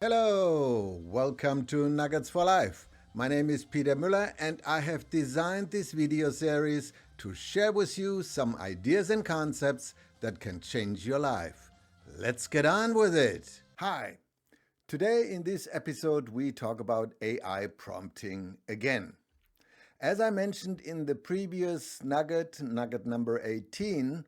Hello, welcome to Nuggets for Life. My name is Peter Mueller and I have designed this video series to share with you some ideas and concepts that can change your life. Let's get on with it. Hi, today in this episode we talk about AI prompting again. As I mentioned in the previous nugget number 18,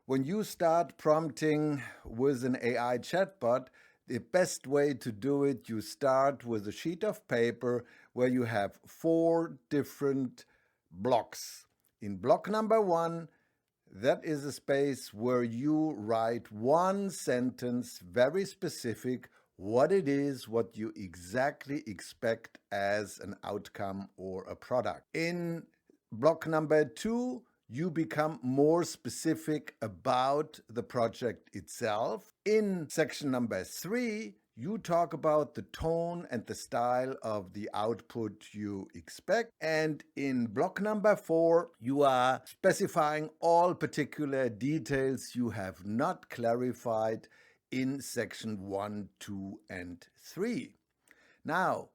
when you start prompting with an AI chatbot, the best way to do it, you start with a sheet of paper where you have 4 different blocks. In block number 1, that is a space where you write one sentence, very specific, what it is, what you exactly expect as an outcome or a product. In block number 2, you become more specific about the project itself. In section number 3, you talk about the tone and the style of the output you expect. And in block number 4, you are specifying all particular details you have not clarified in section 1, 2, and 3. Now,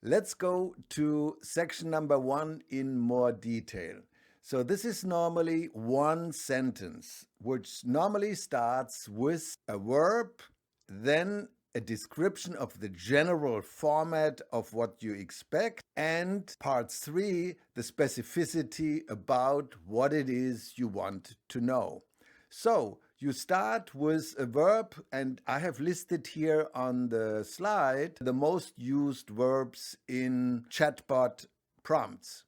let's go to section number 1 in more detail. So this is normally one sentence, which normally starts with a verb, then a description of the general format of what you expect, and part 3, the specificity about what it is you want to know. So you start with a verb, and I have listed here on the slide the most used verbs in chatbot prompts.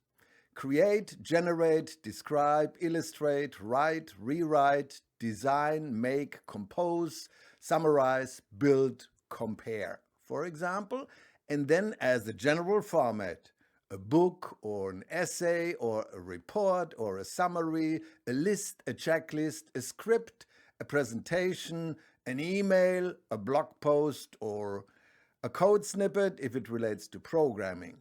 Create, generate, describe, illustrate, write, rewrite, design, make, compose, summarize, build, compare, for example. And then as a general format, a book or an essay or a report or a summary, a list, a checklist, a script, a presentation, an email, a blog post, or a code snippet if it relates to programming.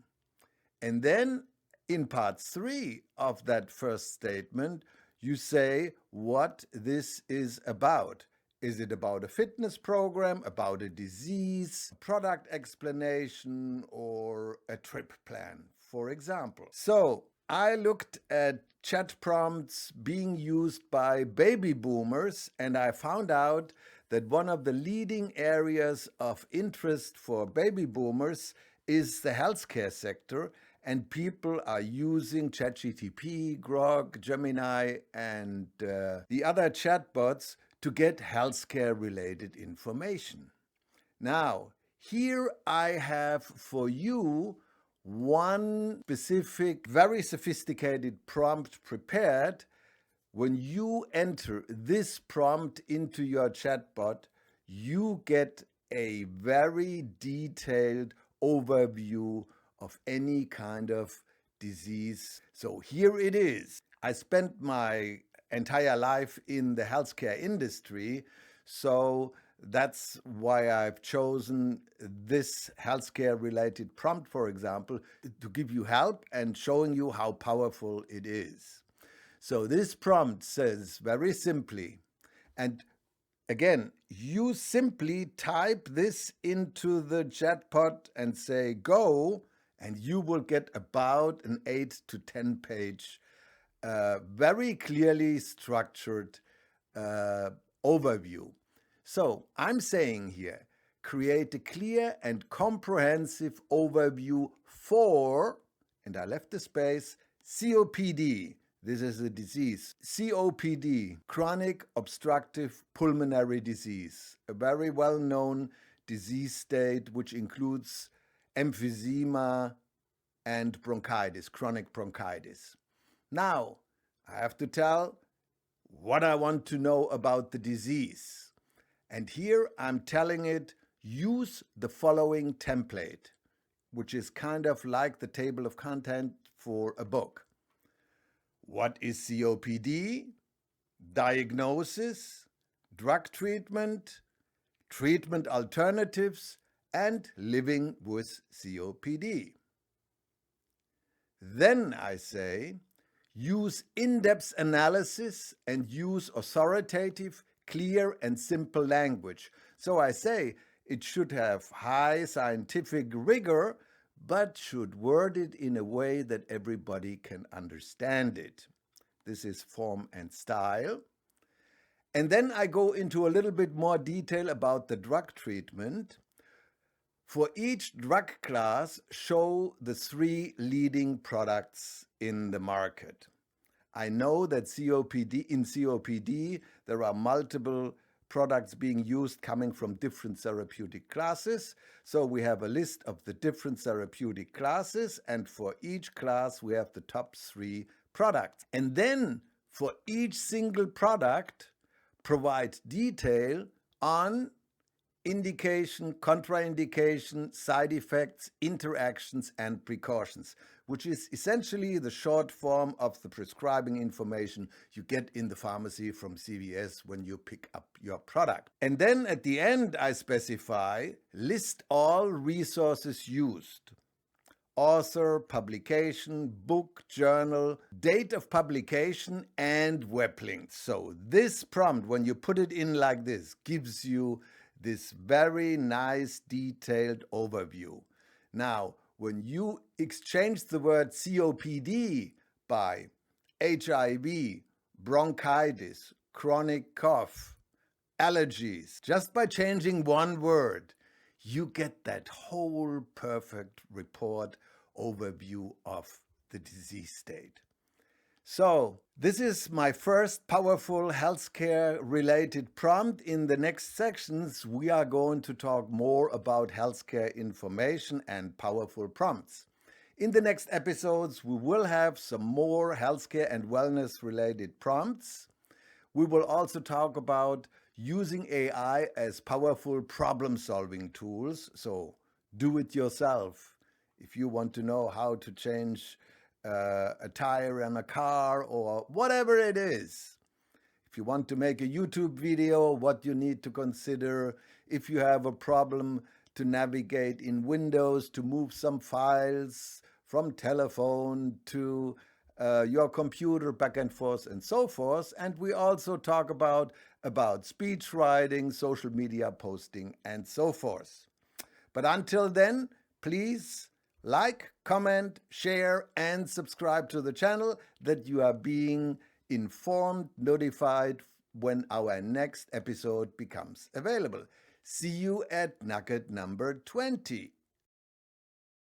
And then in part 3 of that first statement, you say what this is about. Is it about a fitness program, about a disease, product explanation, or a trip plan, for example? So I looked at chat prompts being used by baby boomers, and I found out that one of the leading areas of interest for baby boomers is the healthcare sector, and people are using ChatGPT, Grok, Gemini, and the other chatbots to get healthcare related information. Now, here I have for you one specific, very sophisticated prompt prepared. When you enter this prompt into your chatbot, you get a very detailed overview of any kind of disease. So here it is. I spent my entire life in the healthcare industry, so that's why I've chosen this healthcare related prompt, for example, to give you help and showing you how powerful it is. So this prompt says very simply, and again, you simply type this into the chatbot and say go, and you will get about an 8 to 10 page, very clearly structured overview. So I'm saying here, create a clear and comprehensive overview for, and I left the space, COPD. This is a disease. COPD, chronic obstructive pulmonary disease, a very well-known disease state which includes emphysema and bronchitis, chronic bronchitis. Now, I have to tell what I want to know about the disease. And here I'm telling it, use the following template, which is kind of like the table of content for a book. What is COPD? Diagnosis, drug treatment, treatment alternatives, and living with COPD. Then I say, use in-depth analysis and use authoritative, clear, and simple language. So I say, It should have high scientific rigor, but should word it in a way that everybody can understand it. This is form and style. And then I go into a little bit more detail about the drug treatment. For each drug class, show the 3 leading products in the market. I know that in COPD, there are multiple products being used coming from different therapeutic classes. So we have a list of the different therapeutic classes, and for each class, we have the top 3 products. And then for each single product, provide detail on indication, contraindication, side effects, interactions, and precautions, which is essentially the short form of the prescribing information you get in the pharmacy from CVS when you pick up your product. And then at the end, I specify, list all resources used. Author, publication, book, journal, date of publication, and web links. So this prompt, when you put it in like this, gives you this very nice detailed overview. Now, when you exchange the word COPD by HIV, bronchitis, chronic cough, allergies, just by changing one word, you get that whole perfect report overview of the disease state. So this is my first powerful healthcare related prompt. In the next sections, we are going to talk more about healthcare information and powerful prompts. In the next episodes, we will have some more healthcare and wellness related prompts. We will also talk about using AI as powerful problem-solving tools. So do it yourself. If you want to know how to change a tire in a car or whatever it is. If you want to make a YouTube video, what you need to consider. If you have a problem to navigate in Windows, to move some files from telephone to your computer back and forth and so forth. And we also talk about speech writing, social media posting, and so forth. But until then, please like, comment, share, and subscribe to the channel that you are being informed, notified when our next episode becomes available. See you at nugget number 20.